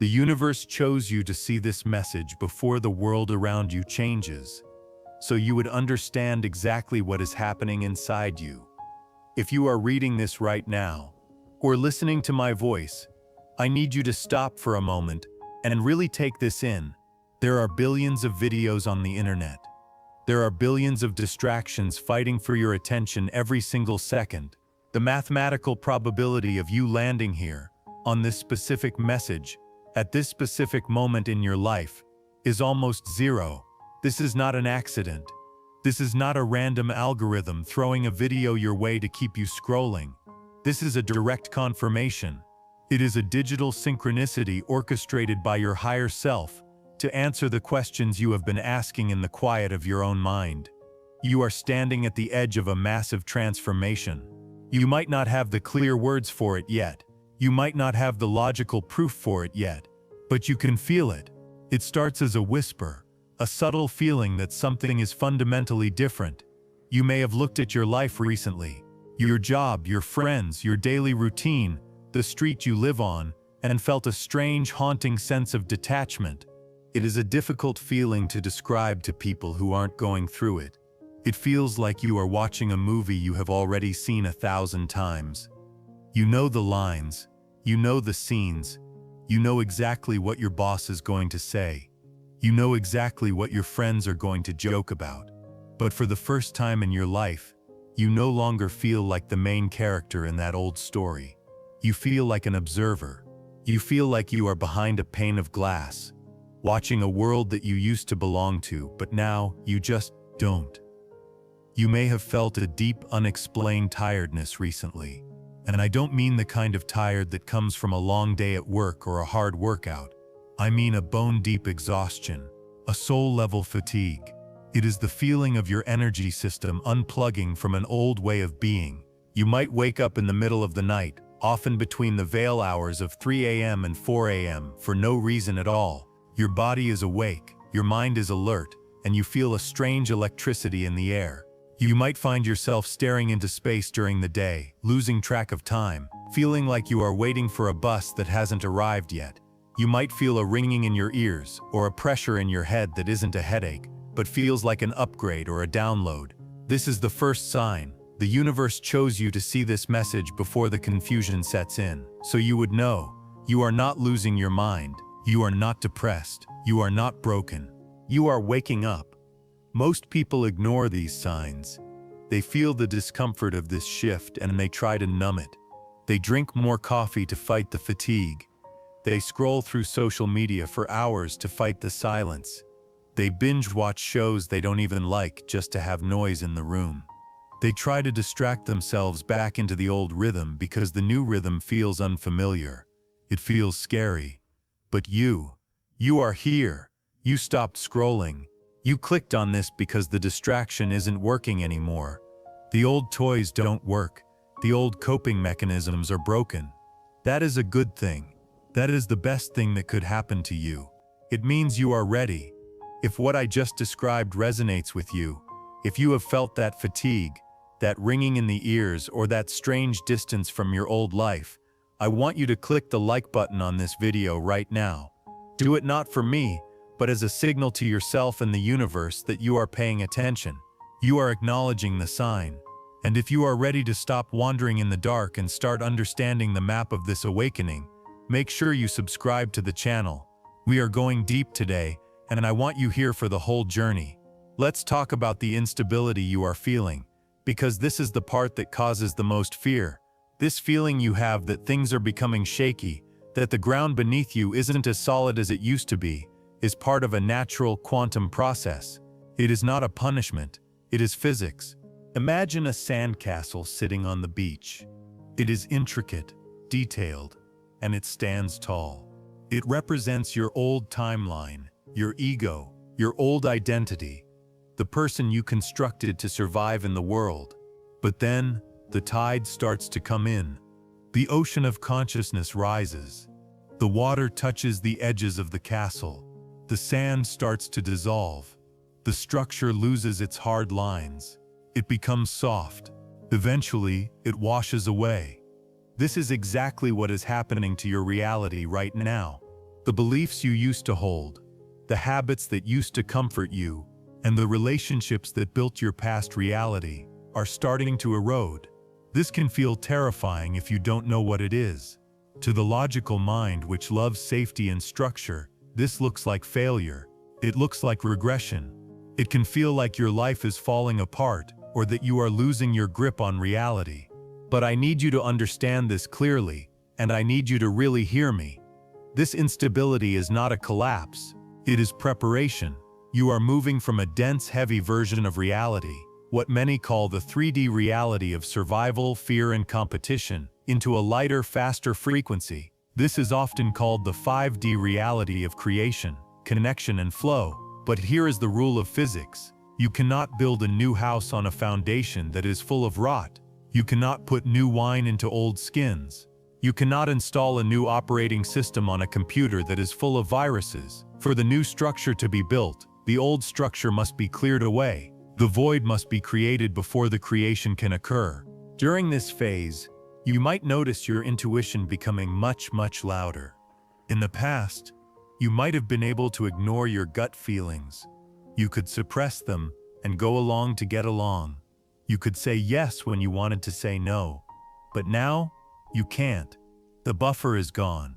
The universe chose you to see this message before the world around you changes, so you would understand exactly what is happening inside you. If you are reading this right now, or listening to my voice, I need you to stop for a moment and really take this in. There are billions of videos on the internet. There are billions of distractions fighting for your attention every single second. The mathematical probability of you landing here, on this specific message, at this specific moment in your life, is almost zero. This is not an accident. This is not a random algorithm throwing a video your way to keep you scrolling. This is a direct confirmation. It is a digital synchronicity orchestrated by your higher self to answer the questions you have been asking in the quiet of your own mind. You are standing at the edge of a massive transformation. You might not have the clear words for it yet. You might not have the logical proof for it yet, but you can feel it. It starts as a whisper, a subtle feeling that something is fundamentally different. You may have looked at your life recently, your job, your friends, your daily routine, the street you live on, and felt a strange, haunting sense of detachment. It is a difficult feeling to describe to people who aren't going through it. It feels like you are watching a movie you have already seen 1,000 times. You know the lines, you know the scenes, you know exactly what your boss is going to say. You know exactly what your friends are going to joke about. But for the first time in your life, you no longer feel like the main character in that old story. You feel like an observer. You feel like you are behind a pane of glass, watching a world that you used to belong to, but now you just don't. You may have felt a deep, unexplained tiredness recently. And I don't mean the kind of tired that comes from a long day at work or a hard workout. I mean a bone-deep exhaustion, a soul-level fatigue. It is the feeling of your energy system unplugging from an old way of being. You might wake up in the middle of the night, often between the veil hours of 3 a.m. and 4 a.m., for no reason at all. Your body is awake, your mind is alert, and you feel a strange electricity in the air. You might find yourself staring into space during the day, losing track of time, feeling like you are waiting for a bus that hasn't arrived yet. You might feel a ringing in your ears, or a pressure in your head that isn't a headache, but feels like an upgrade or a download. This is the first sign. The universe chose you to see this message before the confusion sets in, so you would know. You are not losing your mind. You are not depressed. You are not broken. You are waking up. Most people ignore these signs. They feel the discomfort of this shift and they try to numb it. They drink more coffee to fight the fatigue. They scroll through social media for hours to fight the silence. They binge watch shows they don't even like just to have noise in the room. They try to distract themselves back into the old rhythm because the new rhythm feels unfamiliar. It feels scary. But you are here. You stopped scrolling. You clicked on this because the distraction isn't working anymore. The old toys don't work. The old coping mechanisms are broken. That is a good thing. That is the best thing that could happen to you. It means you are ready. If what I just described resonates with you, if you have felt that fatigue, that ringing in the ears, or that strange distance from your old life, I want you to click the like button on this video right now. Do it not for me, but as a signal to yourself and the universe that you are paying attention. You are acknowledging the sign. And if you are ready to stop wandering in the dark and start understanding the map of this awakening, make sure you subscribe to the channel. We are going deep today, and I want you here for the whole journey. Let's talk about the instability you are feeling, because this is the part that causes the most fear. This feeling you have that things are becoming shaky, that the ground beneath you isn't as solid as it used to be, is part of a natural quantum process. It is not a punishment, it is physics. Imagine a sandcastle sitting on the beach. It is intricate, detailed, and it stands tall. It represents your old timeline, your ego, your old identity, the person you constructed to survive in the world. But then, the tide starts to come in. The ocean of consciousness rises. The water touches the edges of the castle. The sand starts to dissolve. The structure loses its hard lines. It becomes soft. Eventually, it washes away. This is exactly what is happening to your reality right now. The beliefs you used to hold, the habits that used to comfort you, and the relationships that built your past reality are starting to erode. This can feel terrifying if you don't know what it is. To the logical mind, which loves safety and structure, this looks like failure. It looks like regression. It can feel like your life is falling apart or that you are losing your grip on reality. But I need you to understand this clearly, and I need you to really hear me. This instability is not a collapse. It is preparation. You are moving from a dense, heavy version of reality, what many call the 3D reality of survival, fear, and competition, into a lighter, faster frequency. This is often called the 5D reality of creation, connection, and flow. But here is the rule of physics. You cannot build a new house on a foundation that is full of rot. You cannot put new wine into old skins. You cannot install a new operating system on a computer that is full of viruses. For the new structure to be built, the old structure must be cleared away. The void must be created before the creation can occur. During this phase, you might notice your intuition becoming much louder. In the past, you might have been able to ignore your gut feelings. You could suppress them and go along to get along. You could say yes when you wanted to say no. But now, you can't. The buffer is gone.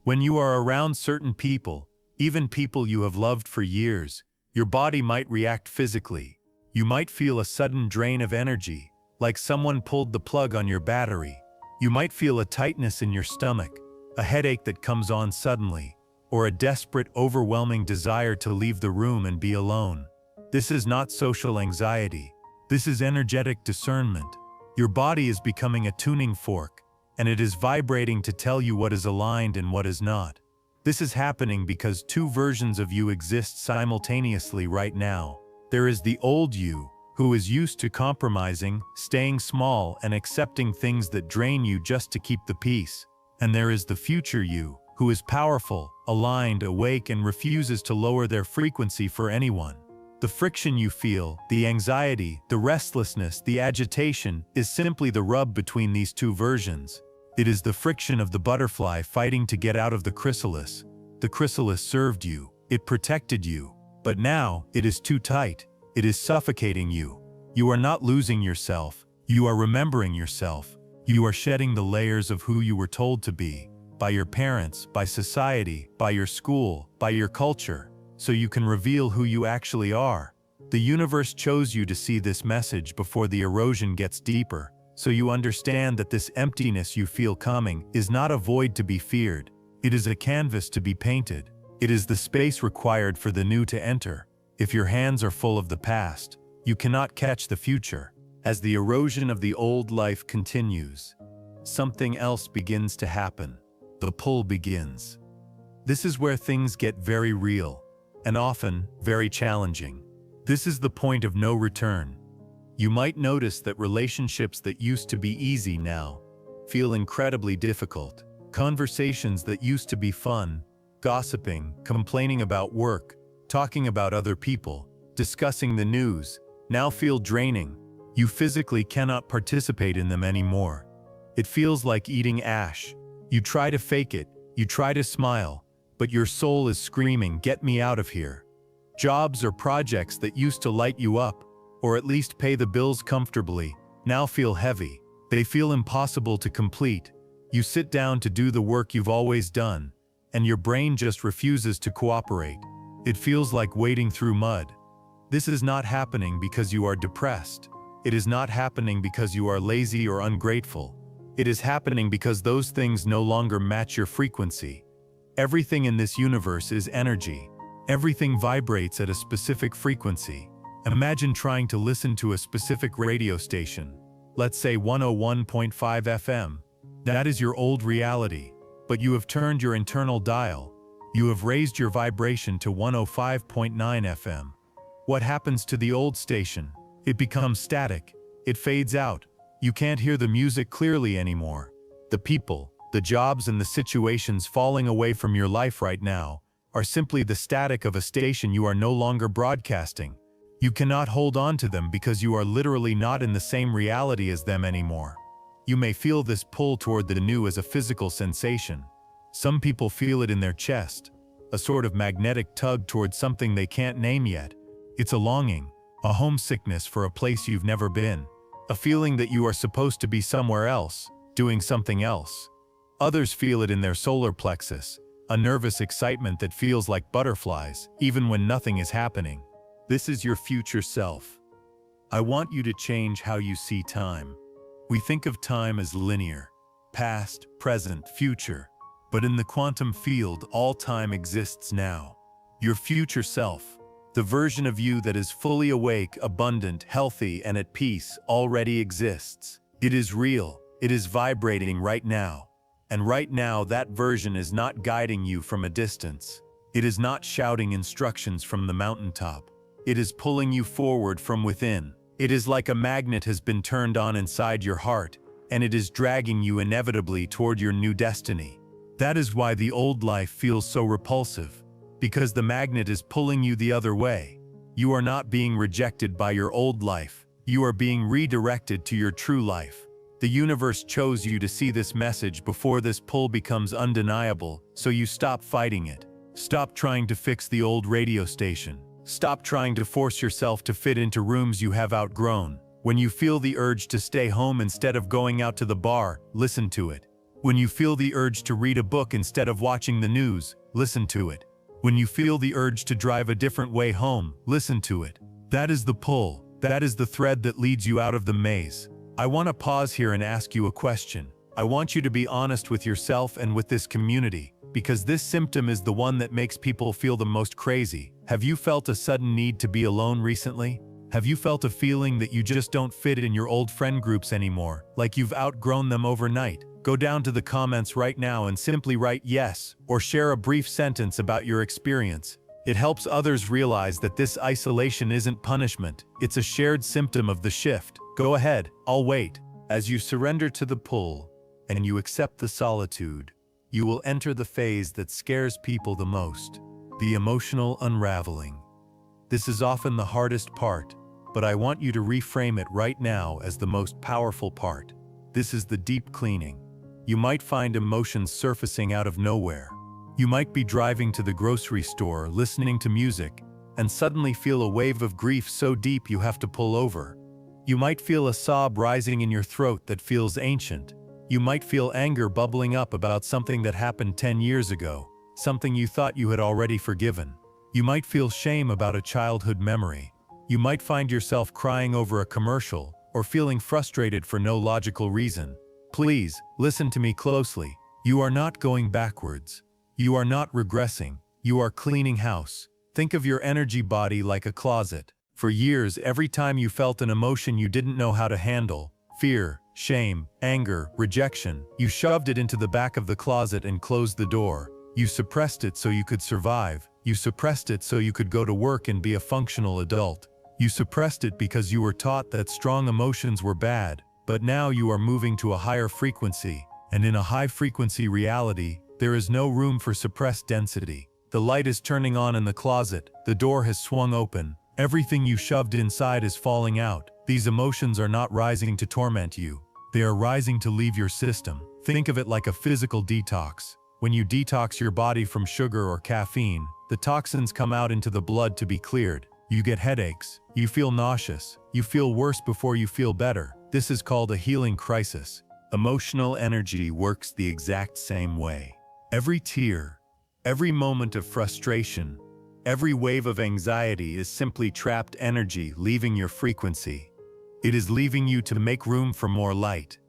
When you are around certain people, even people you have loved for years, your body might react physically. You might feel a sudden drain of energy, like someone pulled the plug on your battery. You might feel a tightness in your stomach, a headache that comes on suddenly, or a desperate, overwhelming desire to leave the room and be alone. This is not social anxiety. This is energetic discernment. Your body is becoming a tuning fork, and it is vibrating to tell you what is aligned and what is not. This is happening because two versions of you exist simultaneously right now. There is the old you, who is used to compromising, staying small, and accepting things that drain you just to keep the peace. And there is the future you, who is powerful, aligned, awake, and refuses to lower their frequency for anyone. The friction you feel, the anxiety, the restlessness, the agitation, is simply the rub between these two versions. It is the friction of the butterfly fighting to get out of the chrysalis. The chrysalis served you. It protected you. But now, it is too tight. It is suffocating you. You are not losing yourself. You are remembering yourself. You are shedding the layers of who you were told to be, by your parents, by society, by your school, by your culture, so you can reveal who you actually are. The universe chose you to see this message before the erosion gets deeper, so you understand that this emptiness you feel coming is not a void to be feared. It is a canvas to be painted. It is the space required for the new to enter. If your hands are full of the past, you cannot catch the future. As the erosion of the old life continues, something else begins to happen. The pull begins. This is where things get very real, and often very challenging. This is the point of no return. You might notice that relationships that used to be easy now feel incredibly difficult. Conversations that used to be fun, gossiping, complaining about work, talking about other people, discussing the news, now feel draining. You physically cannot participate in them anymore. It feels like eating ash. You try to fake it, you try to smile, but your soul is screaming, "Get me out of here." Jobs or projects that used to light you up, or at least pay the bills comfortably, now feel heavy. They feel impossible to complete. You sit down to do the work you've always done, and your brain just refuses to cooperate. It feels like wading through mud. This is not happening because you are depressed. It is not happening because you are lazy or ungrateful. It is happening because those things no longer match your frequency. Everything in this universe is energy. Everything vibrates at a specific frequency. Imagine trying to listen to a specific radio station, let's say 101.5 FM. That is your old reality, but you have turned your internal dial. You have raised your vibration to 105.9 FM. What happens to the old station? It becomes static. It fades out. You can't hear the music clearly anymore. The people, the jobs, and the situations falling away from your life right now are simply the static of a station you are no longer broadcasting. You cannot hold on to them because you are literally not in the same reality as them anymore. You may feel this pull toward the new as a physical sensation. Some people feel it in their chest, a sort of magnetic tug towards something they can't name yet. It's a longing, a homesickness for a place you've never been, a feeling that you are supposed to be somewhere else, doing something else. Others feel it in their solar plexus, a nervous excitement that feels like butterflies, even when nothing is happening. This is your future self. I want you to change how you see time. We think of time as linear, past, present, future. But in the quantum field, all time exists now. Your future self, the version of you that is fully awake, abundant, healthy, and at peace, already exists. It is real. It is vibrating right now. And right now, that version is not guiding you from a distance. It is not shouting instructions from the mountaintop. It is pulling you forward from within. It is like a magnet has been turned on inside your heart, and it is dragging you inevitably toward your new destiny. That is why the old life feels so repulsive, because the magnet is pulling you the other way. You are not being rejected by your old life. You are being redirected to your true life. The universe chose you to see this message before this pull becomes undeniable, so you stop fighting it. Stop trying to fix the old radio station. Stop trying to force yourself to fit into rooms you have outgrown. When you feel the urge to stay home instead of going out to the bar, listen to it. When you feel the urge to read a book instead of watching the news, listen to it. When you feel the urge to drive a different way home, listen to it. That is the pull. That is the thread that leads you out of the maze. I want to pause here and ask you a question. I want you to be honest with yourself and with this community, because this symptom is the one that makes people feel the most crazy. Have you felt a sudden need to be alone recently? Have you felt a feeling that you just don't fit in your old friend groups anymore, like you've outgrown them overnight? Go down to the comments right now and simply write yes, or share a brief sentence about your experience. It helps others realize that this isolation isn't punishment, it's a shared symptom of the shift. Go ahead, I'll wait. As you surrender to the pull, and you accept the solitude, you will enter the phase that scares people the most, the emotional unraveling. This is often the hardest part, but I want you to reframe it right now as the most powerful part. This is the deep cleaning. You might find emotions surfacing out of nowhere. You might be driving to the grocery store, listening to music, and suddenly feel a wave of grief so deep you have to pull over. You might feel a sob rising in your throat that feels ancient. You might feel anger bubbling up about something that happened 10 years ago, something you thought you had already forgiven. You might feel shame about a childhood memory. You might find yourself crying over a commercial or feeling frustrated for no logical reason. Please, listen to me closely. You are not going backwards. You are not regressing. You are cleaning house. Think of your energy body like a closet. For years, every time you felt an emotion you didn't know how to handle, fear, shame, anger, rejection, you shoved it into the back of the closet and closed the door. You suppressed it so you could survive. You suppressed it so you could go to work and be a functional adult. You suppressed it because you were taught that strong emotions were bad, but now you are moving to a higher frequency, and in a high-frequency reality, there is no room for suppressed density. The light is turning on in the closet, the door has swung open, everything you shoved inside is falling out. These emotions are not rising to torment you. They are rising to leave your system. Think of it like a physical detox. When you detox your body from sugar or caffeine, the toxins come out into the blood to be cleared. You get headaches, you feel nauseous, you feel worse before you feel better. This is called a healing crisis. Emotional energy works the exact same way. Every tear, every moment of frustration, every wave of anxiety is simply trapped energy leaving your frequency. It is leaving you to make room for more light.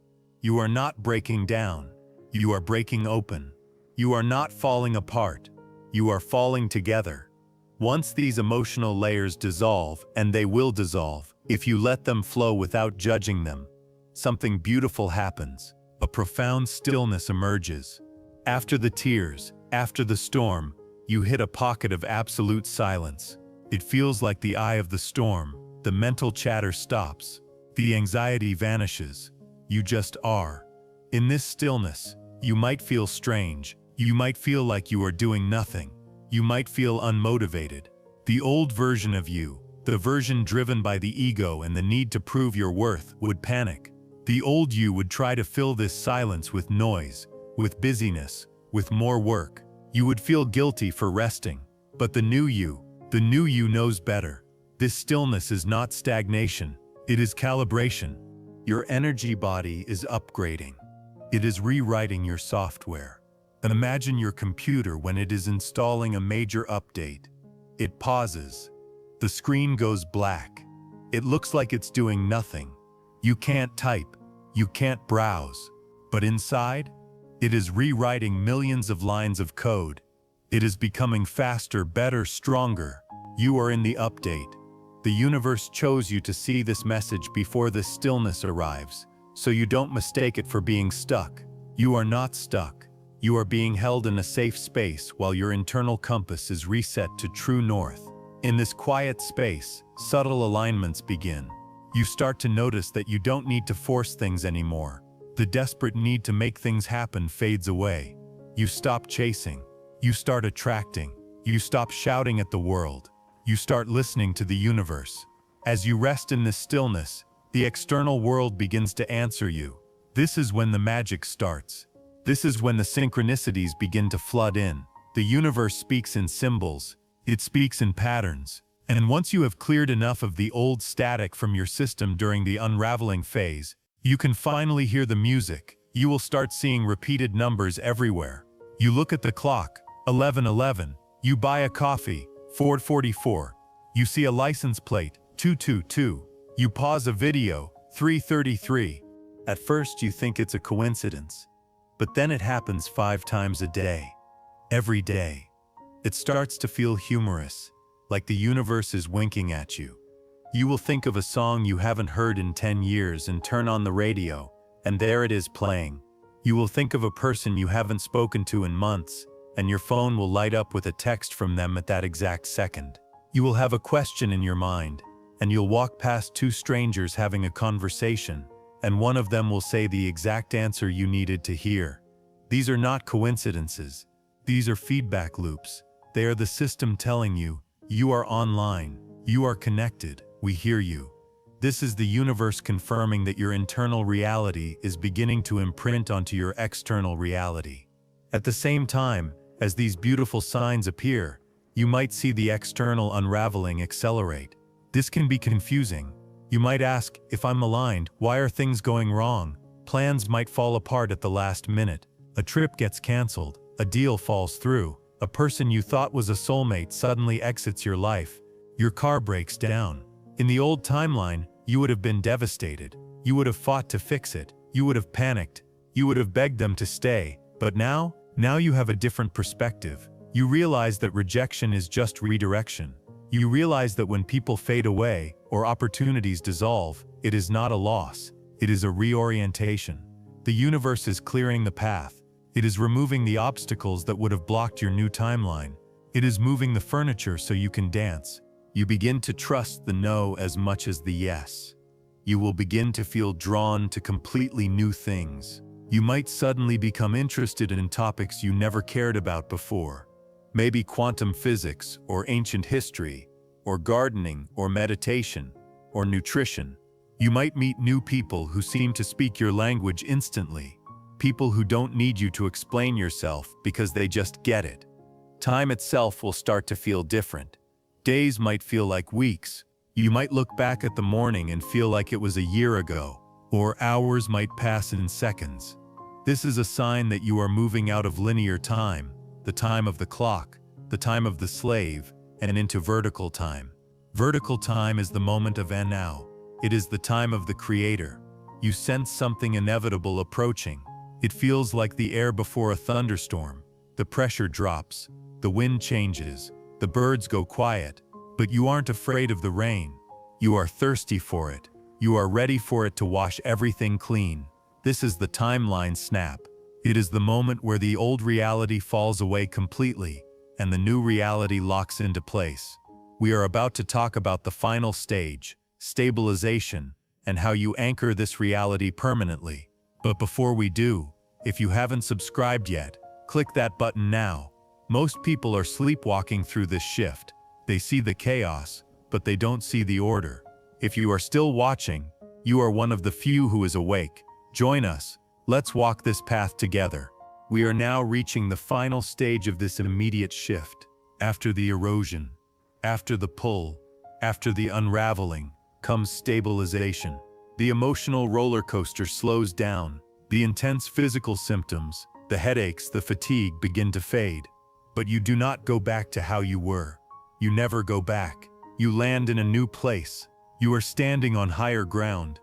You are not breaking down. You are breaking open. You are not falling apart. You are falling together. Once these emotional layers dissolve, and they will dissolve, if you let them flow without judging them, something beautiful happens. A profound stillness emerges. After the tears, after the storm, you hit a pocket of absolute silence. It feels like the eye of the storm. The mental chatter stops. The anxiety vanishes. You just are. In this stillness, you might feel strange. You might feel like you are doing nothing. You might feel unmotivated. The old version of you, the version driven by the ego and the need to prove your worth, would panic. The old you would try to fill this silence with noise, with busyness, with more work. You would feel guilty for resting. But the new you knows better. This stillness is not stagnation, it is calibration. Your energy body is upgrading. It is rewriting your software. And imagine your computer when it is installing a major update. It pauses. The screen goes black. It looks like it's doing nothing. You can't type. You can't browse. But inside, it is rewriting millions of lines of code. It is becoming faster, better, stronger. You are in the update. The universe chose you to see this message before this stillness arrives, so you don't mistake it for being stuck. You are not stuck. You are being held in a safe space while your internal compass is reset to true north. In this quiet space, subtle alignments begin. You start to notice that you don't need to force things anymore. The desperate need to make things happen fades away. You stop chasing. You start attracting. You stop shouting at the world. You start listening to the universe. As you rest in this stillness, the external world begins to answer you. This is when the magic starts. This is when the synchronicities begin to flood in. The universe speaks in symbols. It speaks in patterns. And once you have cleared enough of the old static from your system during the unraveling phase, you can finally hear the music. You will start seeing repeated numbers everywhere. You look at the clock, 11:11. You buy a coffee, 4:44. You see a license plate, 222. You pause a video, 3:33. At first you think it's a coincidence, but then it happens 5 times a day. Every day. It starts to feel humorous, like the universe is winking at you. You will think of a song you haven't heard in 10 years and turn on the radio, and there it is playing. You will think of a person you haven't spoken to in months, and your phone will light up with a text from them at that exact second. You will have a question in your mind, and you'll walk past 2 strangers having a conversation, and one of them will say the exact answer you needed to hear. These are not coincidences. These are feedback loops. They are the system telling you, you are online, you are connected, we hear you. This is the universe confirming that your internal reality is beginning to imprint onto your external reality. At the same time, as these beautiful signs appear, you might see the external unraveling accelerate. This can be confusing. You might ask, if I'm aligned, why are things going wrong? Plans might fall apart at the last minute. A trip gets canceled. A deal falls through. A person you thought was a soulmate suddenly exits your life. Your car breaks down. In the old timeline, you would have been devastated. You would have fought to fix it. You would have panicked. You would have begged them to stay. But now you have a different perspective. You realize that rejection is just redirection. You realize that when people fade away or opportunities dissolve, it is not a loss. It is a reorientation. The universe is clearing the path. It is removing the obstacles that would have blocked your new timeline. It is moving the furniture so you can dance. You begin to trust the no as much as the yes. You will begin to feel drawn to completely new things. You might suddenly become interested in topics you never cared about before. Maybe quantum physics, or ancient history, or gardening, or meditation, or nutrition. You might meet new people who seem to speak your language instantly. People who don't need you to explain yourself because they just get it. Time itself will start to feel different. Days might feel like weeks. You might look back at the morning and feel like it was a year ago, or hours might pass in seconds. This is a sign that you are moving out of linear time, the time of the clock, the time of the slave, and into vertical time. Vertical time is the moment of now. It is the time of the creator. You sense something inevitable approaching. It feels like the air before a thunderstorm. The pressure drops, the wind changes, the birds go quiet, but you aren't afraid of the rain. You are thirsty for it. You are ready for it to wash everything clean. This is the timeline snap. It is the moment where the old reality falls away completely, and the new reality locks into place. We are about to talk about the final stage, stabilization, and how you anchor this reality permanently. But before we do, if you haven't subscribed yet, click that button now. Most people are sleepwalking through this shift. They see the chaos, but they don't see the order. If you are still watching, you are one of the few who is awake. Join us. Let's walk this path together. We are now reaching the final stage of this immediate shift. After the erosion, after the pull, after the unraveling, comes stabilization. The emotional roller coaster slows down. The intense physical symptoms, the headaches, the fatigue begin to fade. But you do not go back to how you were. You never go back. You land in a new place. You are standing on higher ground.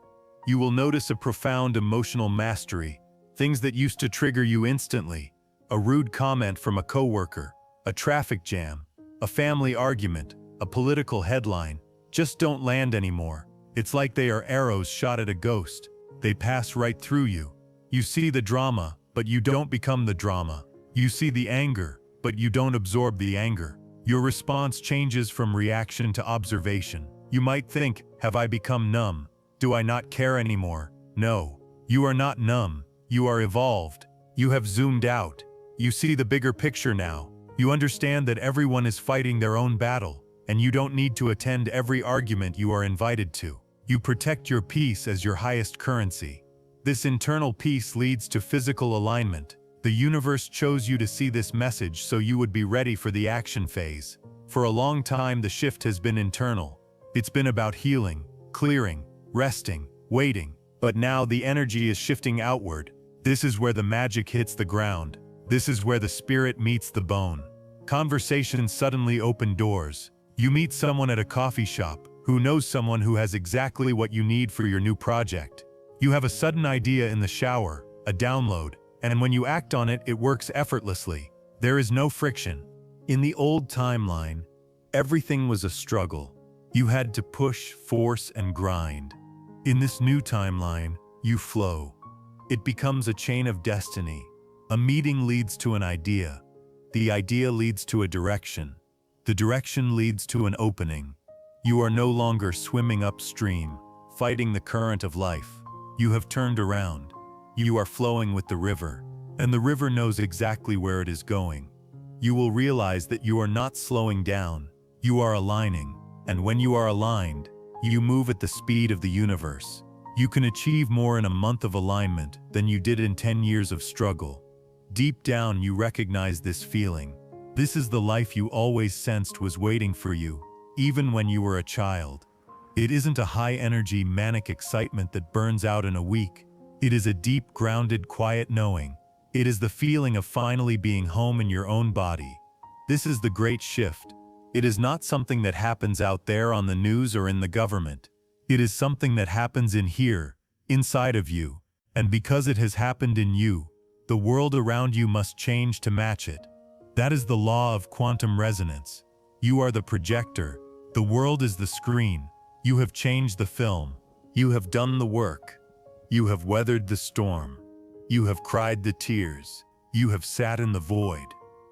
You will notice a profound emotional mastery. Things that used to trigger you instantly. A rude comment from a coworker, a traffic jam, a family argument, a political headline, just don't land anymore. It's like they are arrows shot at a ghost. They pass right through you. You see the drama, but you don't become the drama. You see the anger, but you don't absorb the anger. Your response changes from reaction to observation. You might think, have I become numb? Do I not care anymore? No. You are not numb. You are evolved. You have zoomed out. You see the bigger picture now. You understand that everyone is fighting their own battle, and you don't need to attend every argument you are invited to. You protect your peace as your highest currency. This internal peace leads to physical alignment. The universe chose you to see this message so you would be ready for the action phase. For a long time, the shift has been internal. It's been about healing, clearing, resting, waiting. But now the energy is shifting outward. This is where the magic hits the ground. This is where the spirit meets the bone. Conversations suddenly open doors. You meet someone at a coffee shop who knows someone who has exactly what you need for your new project. You have a sudden idea in the shower, a download, and when you act on it, it works effortlessly. There is no friction. In the old timeline, everything was a struggle. You had to push, force, and grind. In this new timeline, you flow. It becomes a chain of destiny. A meeting leads to an idea. The idea leads to a direction. The direction leads to an opening. You are no longer swimming upstream, fighting the current of life. You have turned around. You are flowing with the river, and the river knows exactly where it is going. You will realize that you are not slowing down. You are aligning, and when you are aligned, you move at the speed of the universe. You can achieve more in a month of alignment than you did in 10 years of struggle. Deep down, you recognize this feeling. This is the life you always sensed was waiting for you, even when you were a child. It isn't a high-energy, manic excitement that burns out in a week. It is a deep, grounded, quiet knowing. It is the feeling of finally being home in your own body. This is the great shift. It is not something that happens out there on the news or in the government. It is something that happens in here, inside of you. And because it has happened in you, the world around you must change to match it. That is the law of quantum resonance. You are the projector. The world is the screen. You have changed the film. You have done the work. You have weathered the storm. You have cried the tears. You have sat in the void.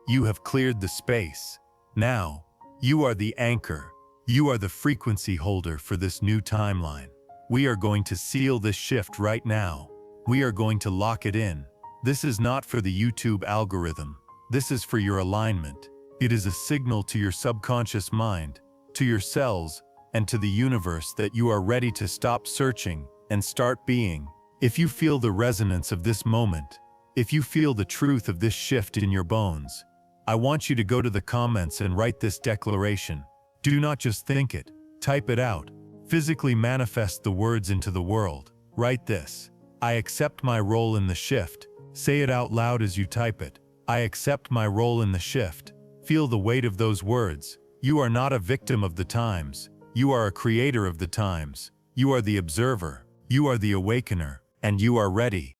You have cleared the space. Now, you are the anchor. You are the frequency holder for this new timeline. We are going to seal this shift right now. We are going to lock it in. This is not for the YouTube algorithm. This is for your alignment. It is a signal to your subconscious mind, to your cells, and to the universe that you are ready to stop searching and start being. If you feel the resonance of this moment, if you feel the truth of this shift in your bones, I want you to go to the comments and write this declaration. Do not just think it, type it out. Physically manifest the words into the world. Write this. I accept my role in the shift. Say it out loud as you type it. I accept my role in the shift. Feel the weight of those words. You are not a victim of the times. You are a creator of the times. You are the observer. You are the awakener. And you are ready.